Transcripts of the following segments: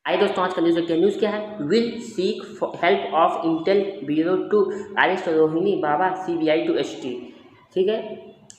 आइए दोस्तों, आज का न्यूज़ देखते हैं। न्यूज़ क्या है? Will seek help of intel bureau to arrest Rohini Baba CBI to HT. ठीक है,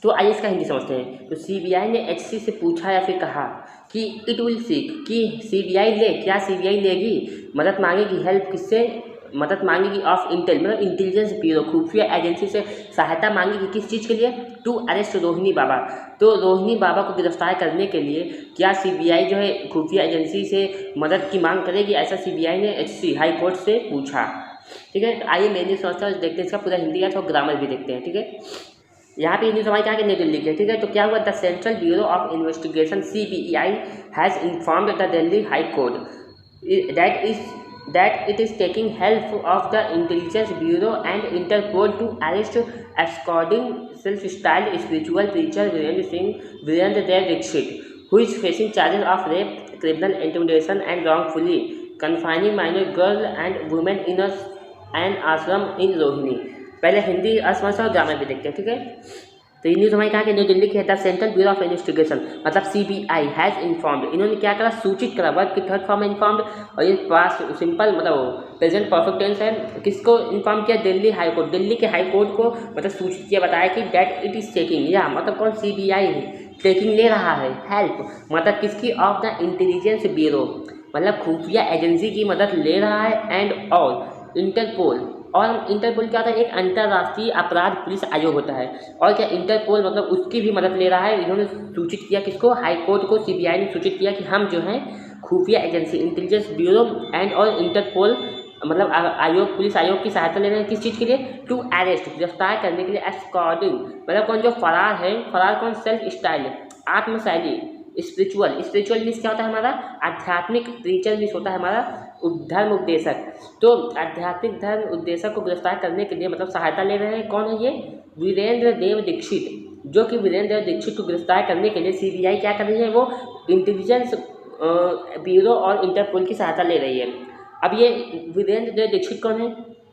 तो आइए इसका हिंदी समझते हैं। तो सीबीआई ने एचसी से पूछा या फिर कहा कि इट विल सीक, कि सीबीआई ले, क्या सीबीआई लेगी, मदद मांगेगी, हेल्प किससे मदद मांगेगी, ऑफ इंटेल मतलब इंटेलिजेंस ब्यूरो, खुफिया एजेंसी से सहायता मांगेगी। किस चीज़ के लिए? टू अरेस्ट रोहिणी बाबा। तो रोहिणी बाबा को गिरफ्तार करने के लिए क्या सीबीआई जो है खुफिया एजेंसी से मदद की मांग करेगी? ऐसा सीबीआई ने एचसी हाई कोर्ट से पूछा। ठीक है, तो आइए मेरी समस्या देखते हैं, इसका पूरा हिंदी का थोड़ा ग्रामर भी देखते हैं। ठीक है, यहाँ पे न्यूज़ हमारी क्या है, नई दिल्ली की है। ठीक है, तो क्या हुआ? The central bureau of investigation CBI has informed the Delhi high court that it is taking help of the intelligence bureau and Interpol to arrest absconding self-styled spiritual preacher Virendra Dev Dixit, who is facing charges of rape, criminal intimidation and wrongfully confining minor girl and women in an ashram in Rohini। पहले हिंदी असमझ और grammar भी देखते हैं। ठीक है, तो ये news हमारी कहा कि न्यू दिल्ली की है। The central bureau of investigation मतलब सीबीआई हैज़ इन्फॉर्म्ड, इन्होंने क्या करा? सूचित करा। वर्ब की थर्ड फॉर्म में इन्फॉर्म्ड, और ये पास्ट सिंपल मतलब प्रेजेंट परफेक्ट टेंस है। किसको इन्फॉर्म किया? दिल्ली हाई कोर्ट, दिल्ली के हाई कोर्ट को मतलब सूचित किया, बताया कि डेट इट इज़ टेकिंग, या मतलब कौन? सीबीआई है, टेकिंग ले रहा है, हेल्प मतलब किसकी? ऑफ द इंटेलिजेंस ब्यूरो मतलब खुफिया एजेंसी की मदद ले रहा है, एंड और इंटरपोल, और इंटरपोल क्या होता है? एक अंतर्राष्ट्रीय अपराध पुलिस आयोग होता है। और क्या? इंटरपोल मतलब उसकी भी मदद ले रहा है। इन्होंने सूचित किया किसको? हाई कोर्ट को। सीबीआई ने सूचित किया कि हम जो है खुफिया एजेंसी इंटेलिजेंस ब्यूरो एंड और इंटरपोल मतलब आयोग, पुलिस आयोग की सहायता ले रहे हैं। किस चीज़ के लिए? टू अरेस्ट गिरफ्तार करने के लिए, एस्कॉर्डिंग मतलब कौन? जो फरार है, फरार कौन? सेल्फ स्टाइल आत्मशैली, स्पिरिचुअल मीन्स क्या होता है हमारा? आध्यात्मिक। प्रीचर मीन्स होता है हमारा धर्म उपदेशक। तो आध्यात्मिक धर्म उपदेशक को गिरफ्तार करने के लिए मतलब सहायता ले रहे हैं। कौन है ये? वीरेंद्र देव दीक्षित, जो कि वीरेंद्र देव दीक्षित को गिरफ्तार करने के लिए सीबीआई क्या कर रही है? वो इंटेलिजेंस ब्यूरो और इंटरपोल की सहायता ले रही है। अब ये वीरेंद्र देव दीक्षित कौन है?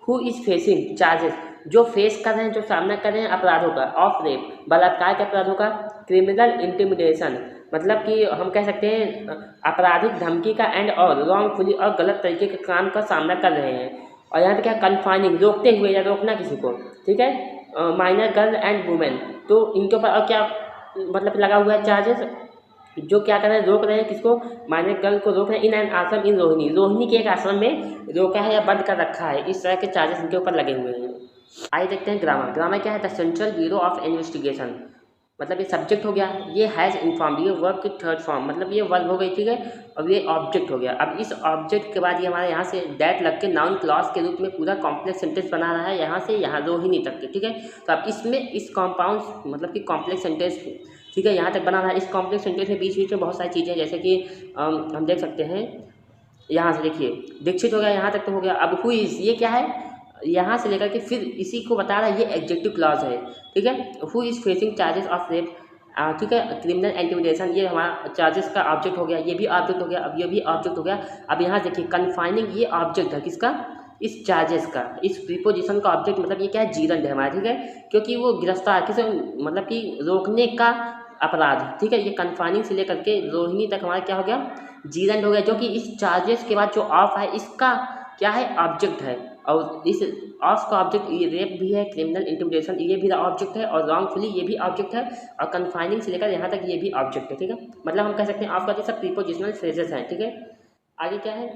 हु इज़ फेसिंग चार्जेस, जो फेस कर रहे हैं, जो सामना कर रहे हैं अपराधों का, ऑफ रेप बलात्कार के अपराधों का, क्रिमिनल इंटिमिडेशन मतलब कि हम कह सकते हैं आपराधिक धमकी का, एंड और रॉन्गफुली और गलत तरीके के काम का सामना कर रहे हैं। और यहाँ पे क्या? कन्फाइनिंग रोकते हुए या रोकना किसी को। ठीक है, माइनर गर्ल एंड वुमेन, तो इनके ऊपर और क्या मतलब लगा हुआ है? चार्जेस जो क्या कर रहे हैं? रोक रहे हैं किसको? माइनर गर्ल को रोक रहे हैं इन एन आश्रम इन रोहिणी, रोहिणी के एक आश्रम में रोका है या बंद कर रखा है। इस तरह के चार्जेस इनके ऊपर लगे हुए हैं। आइए देखते हैं ग्रामर। ग्रामर क्या है? The central bureau of investigation मतलब ये सब्जेक्ट हो गया, ये हैज़ इन्फॉर्म, ये वर्ब की थर्ड फॉर्म मतलब ये वर्ब हो गई। ठीक है, अब ये ऑब्जेक्ट हो गया। अब इस ऑब्जेक्ट के बाद ये हमारे यहाँ से दैट लग के नाउन क्लॉज के रूप में पूरा कॉम्प्लेक्स सेंटेंस बना रहा है, यहाँ से यहाँ रोहिणी तक के। ठीक है, तो अब इसमें इस कॉम्पाउंड मतलब कि कॉम्प्लेक्स सेंटेंस, ठीक है, यहाँ तक बना रहा है। इस कॉम्प्लेक्स सेंटेंस में बीच बीच में बहुत सारी चीज़ें, जैसे कि हम देख सकते हैं यहाँ से, देखिए दीक्षित हो गया, यहाँ तक तो हो गया। अब हु इज़, ये क्या है? यहाँ से लेकर के फिर इसी को बता रहा है, ये एडजेक्टिव क्लॉज है। ठीक है, who is facing charges of rape, ठीक है, क्रिमिनल इंटिमिडेशन, ये हमारा चार्जेस का ऑब्जेक्ट हो गया, ये भी ऑब्जेक्ट हो गया, अब ये भी ऑब्जेक्ट हो गया। अब यहाँ देखिए कन्फाइनिंग, ये ऑब्जेक्ट है किसका? इस चार्जेस का। इस प्रीपोजिशन का ऑब्जेक्ट मतलब ये क्या है? जीरंड है हमारा। ठीक है, क्योंकि वो गिरफ्तार किसे मतलब कि रोकने का अपराध। ठीक है, ये कन्फाइनिंग से लेकर के रोहिणी तक हमारा क्या हो गया? जीरंड हो गया, जो कि इस चार्जेस के बाद जो ऑफ है इसका क्या है? ऑब्जेक्ट है। और इस ऑफ का ऑब्जेक्ट ये रेप भी है, क्रिमिनल इंटिमिडेशन ये भी ऑब्जेक्ट है, और रॉन्गफुली ये भी ऑब्जेक्ट है, और कन्फाइनिंग से लेकर यहाँ तक ये भी ऑब्जेक्ट है। ठीक है, मतलब हम कह सकते हैं ऑफ का जो सब प्रीपोजिशनल फ्रेजेस हैं। ठीक है, आगे क्या है?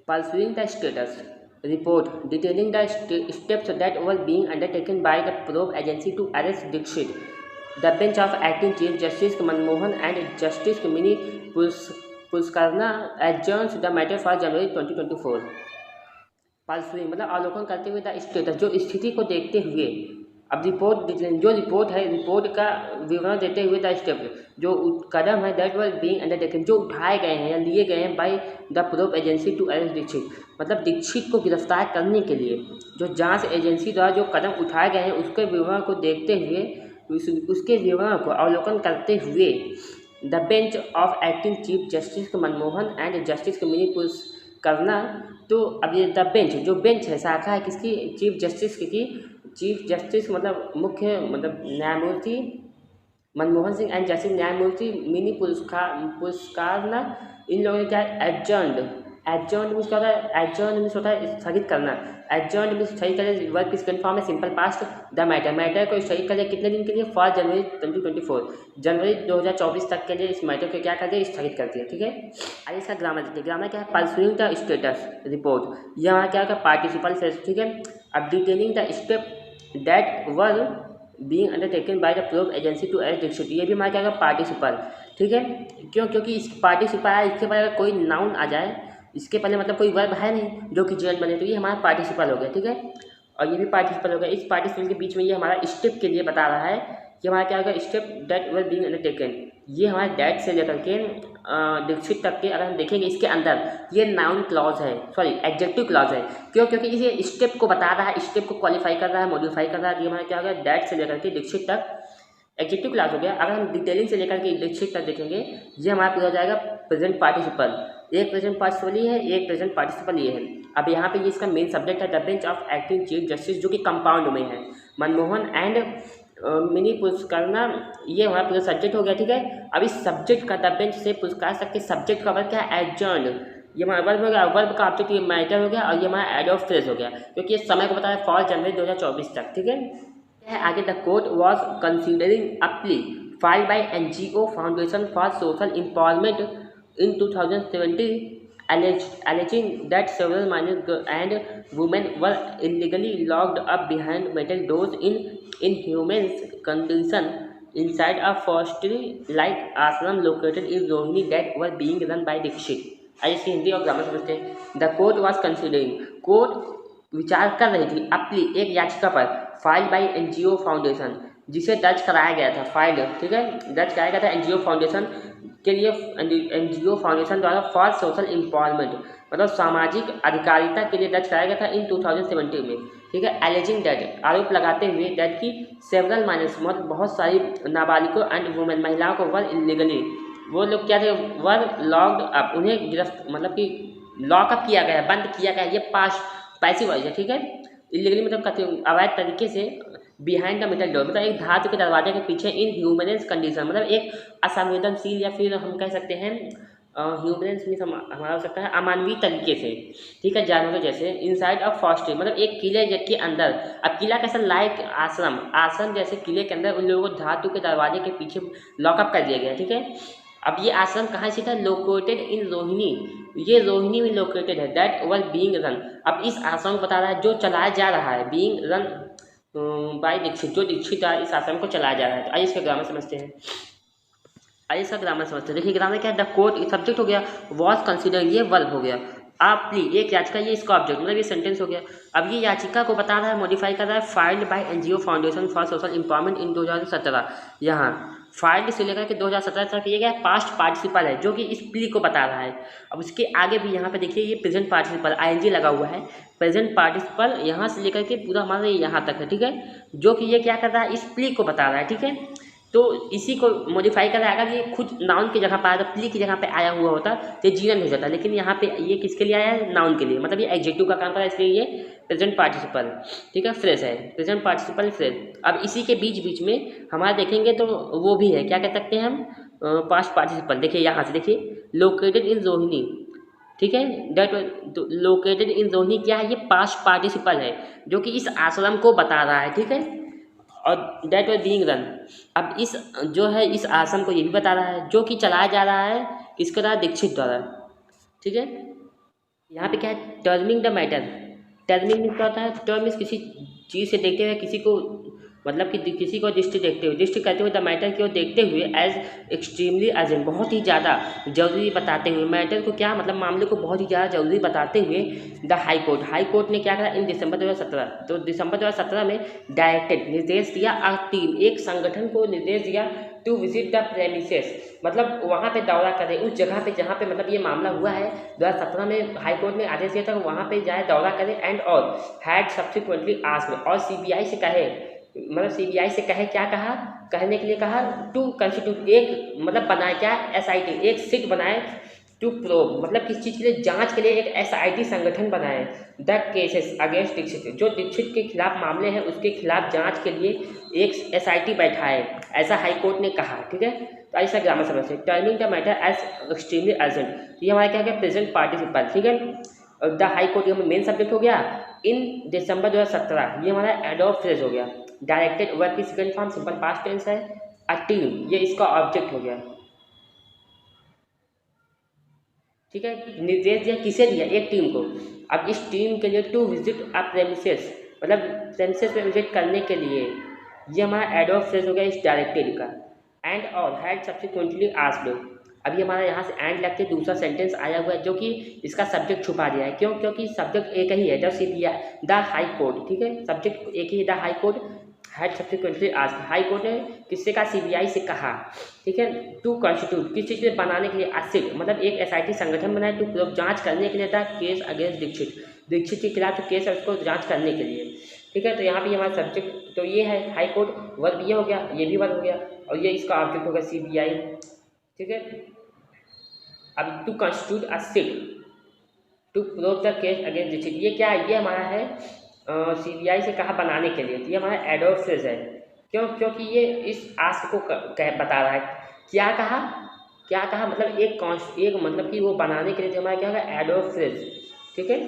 Pursuing the status report detailing the steps that were being undertaken by the probe agency to arrest Dikshit, the bench of acting chief justice Manmohan and justice Mini Pushkarna adjourns the matter for January 2024। Pursuing मतलब अवलोकन करते हुए the status, जो स्थिति को देखते हुए। अब रिपोर्ट, जो रिपोर्ट है, रिपोर्ट का विवरण देते हुए द स्टेप, जो कदम है दैट वर बीइंग अंडरटेकन, जो उठाए गए हैं या लिए गए हैं by the probe agency to arrest Dikshit, मतलब दीक्षित को गिरफ्तार करने के लिए जो जांच एजेंसी द्वारा जो कदम उठाए गए हैं उसके विवरण को देखते हुए, उसके विवरण को अवलोकन करते हुए the bench of acting chief justice Manmohan and justice mini करना। तो अब ये द बेंच, जो बेंच है, शाखा है किसकी? चीफ जस्टिस की। चीफ जस्टिस मतलब मुख्य मतलब न्यायमूर्ति मनमोहन सिंह एंड जस्टिस न्यायमूर्ति मिनी पुरस्कार, इन लोगों ने क्या एडजर्न्ड एडजॉर्न मीन्स क्या होता है, एडजॉर्न मीन्स होता है स्थगित करना, एडजॉर्न मीन्स स्थगित करें, वर्क इज कन्फर्म है simple past, the matter, matter को स्थगित करें कितने दिन के लिए, 4 जनवरी 2024, जनवरी 2024 तक के लिए इस मैटर को क्या कर दिया, स्थगित कर दिया, ठीक है। आइए इसका ग्रामर देखिए, ग्रामर क्या है, परस्यूइंग द स्टेटस रिपोर्ट, ये हमारा क्या होगा, पार्टिसिपल फ्रेज, ठीक है। अब detailing the step that were being undertaken by the probe agency to arrest Dikshit, ये भी हमारा क्या होगा, पार्टिसिपल, ठीक है। क्यों, क्योंकि इस पार्टिसिपल है, इसके बाद अगर कोई नाउन आ जाए, इसके पहले मतलब कोई वर्ब है नहीं जो कि जेल बने, तो ये हमारा पार्टिसिपल हो गया, ठीक है। और ये भी पार्टिसिपल हो गया, इस पार्टिसिपल के बीच में ये हमारा स्टेप के लिए बता रहा है कि हमारा क्या होगा, step that were being undertaken, ये हमारे डैट से लेकर के दीक्षित तक के अगर हम देखेंगे इसके अंदर ये नाउन क्लॉज है, सॉरी एडजेक्टिव क्लॉज है। क्यों, क्योंकि इसे स्टेप को बता रहा है, स्टेप को क्वालिफाई कर रहा है, मॉडिफाई कर रहा है, ये हमारा क्या होगा, डैट से लेकर के दीक्षित तक एडजेक्टिव क्लास हो गया। अगर हम डिटेलिंग से लेकर के दीक्षित तक देखेंगे, ये हमारा पूरा हो जाएगा प्रेजेंट पार्टिसिपल, एक प्रेजेंट पार्टिसिपल ये है, एक प्रेजेंट पार्टिसिपल ये है। अब यहाँ पे ये इसका मेन सब्जेक्ट है the bench of acting chief justice, जो कि कंपाउंड में है, मनमोहन एंड मिनी पुरस्कारना, ये हमारा पूरा सब्जेक्ट हो गया, ठीक है। अब इस सब्जेक्ट का द बेंच से पुरस्कार तक के सब्जेक्ट का वर्ग क्या है, एडजर्न, ये हमारा वर्ब हो गया, वर्ब का ऑब्जेक्ट ये मैटर हो गया, और ये हमारा एड ऑफ फ्रेज हो गया, क्योंकि ये समय को बताया 4 जनवरी 2024 तक, ठीक है। आगे the court was considering a plea filed by NGO foundation for social empowerment in 2017 alleging that several minors and women were illegally locked up behind metal doors in inhumane condition inside a forestry-like ashram located in Rohini that were being run by Dixit। आइए इसकी हिंदी और grammar समझते हैं। The court was considering, court विचार कर रही थी, अपली एक याचिका पर, फाइल बाय NGO फाउंडेशन, जिसे दर्ज कराया गया था, फाइल, ठीक है, दर्ज कराया गया था NGO फाउंडेशन के लिए, NGO फाउंडेशन द्वारा फॉर सोशल एम्पावरमेंट, मतलब सामाजिक अधिकारिता के लिए दर्ज कराया गया था इन 2017 में, ठीक है। एलिजिंग डेट, आरोप लगाते हुए डेट की सेवरल माइनस, मतलब बहुत सारी नाबालिगों एंड वुमेन, महिलाओं को वर इलीगली, वो लोग क्या थे, वर लॉक्ड अप, उन्हें गिरफ्त मतलब कि लॉकअप किया गया, बंद किया गया, ये पास पैसिव वॉइस है, ठीक है। इलीगली मतलब अवैध तरीके से, बिहाइंड द मेटल डोर मतलब एक धातु के दरवाजे के पीछे, इन ह्यूमनेस कंडीशन मतलब एक असंवेदनशील, या फिर हम कह सकते हैं ह्यूमनेस मीन्स हमारा हो सकता है अमानवीय तरीके से, ठीक है, जानवरों जैसे। इनसाइड ऑफ फॉरेस्ट मतलब एक किले के अंदर, अब किला कैसा, लाइक आश्रम, आश्रम जैसे किले के अंदर उन लोगों को धातु के दरवाजे के पीछे लॉकअप कर दिया गया, ठीक है। अब ये आश्रम कहाँ स्थित है, लोकेटेड इन रोहिणी, ये रोहिणी में लोकेटेड है, दैट वर बीइंग रन, अब इस आश्रम को बता रहा है जो चलाया जा रहा है, बीइंग रन बाय दीक्षित, जो दीक्षित इस आश्रम को चलाया जा रहा है। तो आइए इसका ग्रामर समझते हैं, आइए इसका ग्रामर समझते हैं। देखिए ग्रामर क्या है, द कोर्ट सब्जेक्ट हो गया, वॉज कंसिडर ये वर्ब हो गया, आप प्ली एक याचिका, ये इसका ऑब्जेक्ट मतलब ये सेंटेंस हो गया। अब ये याचिका को बता रहा है, मॉडिफाई कर रहा है, filed by NGO foundation for social empowerment इन 2017, यहाँ फाइल्ड से लेकर के 2017 तक ये क्या है, पास्ट पार्टिसिपल है, जो कि इस प्ली को बता रहा है। अब उसके आगे भी यहाँ पे देखिए ये प्रेजेंट पार्टिसिपल ING लगा हुआ है, प्रेजेंट पार्टिसिपल यहाँ से लेकर के पूरा हमारा यहाँ तक है, ठीक है, जो कि ये क्या कर रहा है, इस प्ली को बता रहा है, ठीक है। तो इसी को मॉडिफाई कर रहा है, अगर ये खुद नाउन की जगह पर आया, प्ली की जगह पे आया हुआ होता तो जीवन हो जाता, लेकिन यहाँ पे ये किसके लिए आया है, नाउन के लिए, मतलब ये एडजेक्टिव का काम कर रहा है, इसलिए ये प्रेजेंट पार्टिसिपल, ठीक है, फ्रेज है, प्रेजेंट पार्टिसिपल फ्रेज। अब इसी के बीच बीच में हमारा देखेंगे तो वो भी है, क्या कह सकते हैं हम, पास्ट पार्टिसिपल। देखिए यहाँ से देखिए, लोकेटेड इन रोहिणी, ठीक है, दैट लोकेटेड इन रोहिणी क्या है, ये पास्ट पार्टिसिपल है, जो कि इस आश्रम को बता रहा है, ठीक है। और दैट वर बीइंग रन, अब इस जो है इस आश्रम को ये भी बता रहा है, जो कि चलाया जा रहा है किसके द्वारा, दीक्षित द्वारा, ठीक है। यहाँ पे क्या है, terming the matter, terming means क्या होता है, टर्म मीन्स किसी चीज़ से देखते हुए, किसी को मतलब कि किसी को दृष्टि देखते हुए, दृष्टि करते हुए, द मैटर की ओर देखते हुए, एज एक्सट्रीमली अर्जेंट बहुत ही ज़्यादा जरूरी बताते हुए, मैटर को क्या मतलब मामले को बहुत ही ज़्यादा जरूरी बताते हुए, द हाई कोर्ट ने क्या करा इन दिसंबर 2017, तो दिसंबर 2017 में डायरेक्टेड निर्देश दिया, अ टीम एक संगठन को निर्देश दिया, टू विजिट द प्रेमिसेस मतलब वहाँ पे दौरा करें, उस जगह पे जहाँ पे मतलब ये मामला हुआ है 2017 में हाई कोर्ट ने आदेश दिया था, वहाँ पे जाए दौरा करें, एंड और हैड सब्सिक्वेंटली आस्क्ड, और CBI से कहे, मतलब CBI से कहे, क्या कहा, कहने के लिए कहा, टू कंस्टिट्यूट एक मतलब बनाए क्या, SIT एक सिट बनाए टू प्रोब मतलब किस चीज़ के लिए, जांच के लिए एक एसआईटी संगठन बनाए द केसेस अगेंस्ट दीक्षित, जो दीक्षित के खिलाफ मामले हैं उसके खिलाफ जांच के लिए एक एसआईटी बैठाए, ऐसा हाई कोर्ट ने कहा। ठीक है, तो ऐसा ग्रामर समझते हैं। Turning the matter as extremely urgent, ये हमारा क्या है, प्रेजेंट पार्टिसिपल। ठीक है, और द हाई कोर्ट ये मेन सब्जेक्ट हो गया। इन दिसंबर 2017 ये हमारा एडॉप्ट फ्रेज हो गया। डायरेक्टेड वर्ब की second form simple past tense है। अ टीम ये इसका ऑब्जेक्ट हो गया। ठीक है, निर्देश दिया किसे दिया, एक टीम को। अब इस टीम के लिए टू विजिट अ प्रेमिसेस, मतलब प्रेमिसेस पे विजिट करने के लिए, ये हमारा एडॉप्ट फ्रेज हो गया इस डायरेक्टेड का। And all had subsequently asked, अभी हमारा यहाँ से एंड लग के दूसरा सेंटेंस आया हुआ है जो कि इसका सब्जेक्ट छुपा दिया है। क्यों? क्योंकि सब्जेक्ट एक ही है, the CBI the high court. ठीक है, सब्जेक्ट एक ही है, the high court had subsequently asked, high court ने किससे कहा, सीबीआई से कहा। ठीक है, टू कॉन्स्टिट्यूट किस चीज़ के बनाने के लिए, असिड मतलब एक एसआईटी संगठन बनाए टू जांच करने के लिए था केस अगेंस्ट दीक्षित, दीक्षित के खिलाफ जो केस है उसको जांच करने के लिए। ठीक है, तो यहाँ पे हमारा सब्जेक्ट तो ये है हाई कोर्ट, वर्ब ये हो गया, ये भी वर्ब हो गया, और ये इसका ऑब्जेक्ट होगा सीबीआई। ठीक है, अब to constitute a SIT to prove the case against Dikshit, ये क्या है, ये हमारा है सीबीआई से कहा बनाने के लिए। तो ये हमारा एडॉप्ट फ्रेज है। क्यों? क्योंकि ये इस आस्क को बता रहा है। क्या कहा, क्या कहा मतलब एक मतलब कि वो बनाने के लिए हमारा क्या होगा, एडॉप्ट फ्रेज। ठीक है,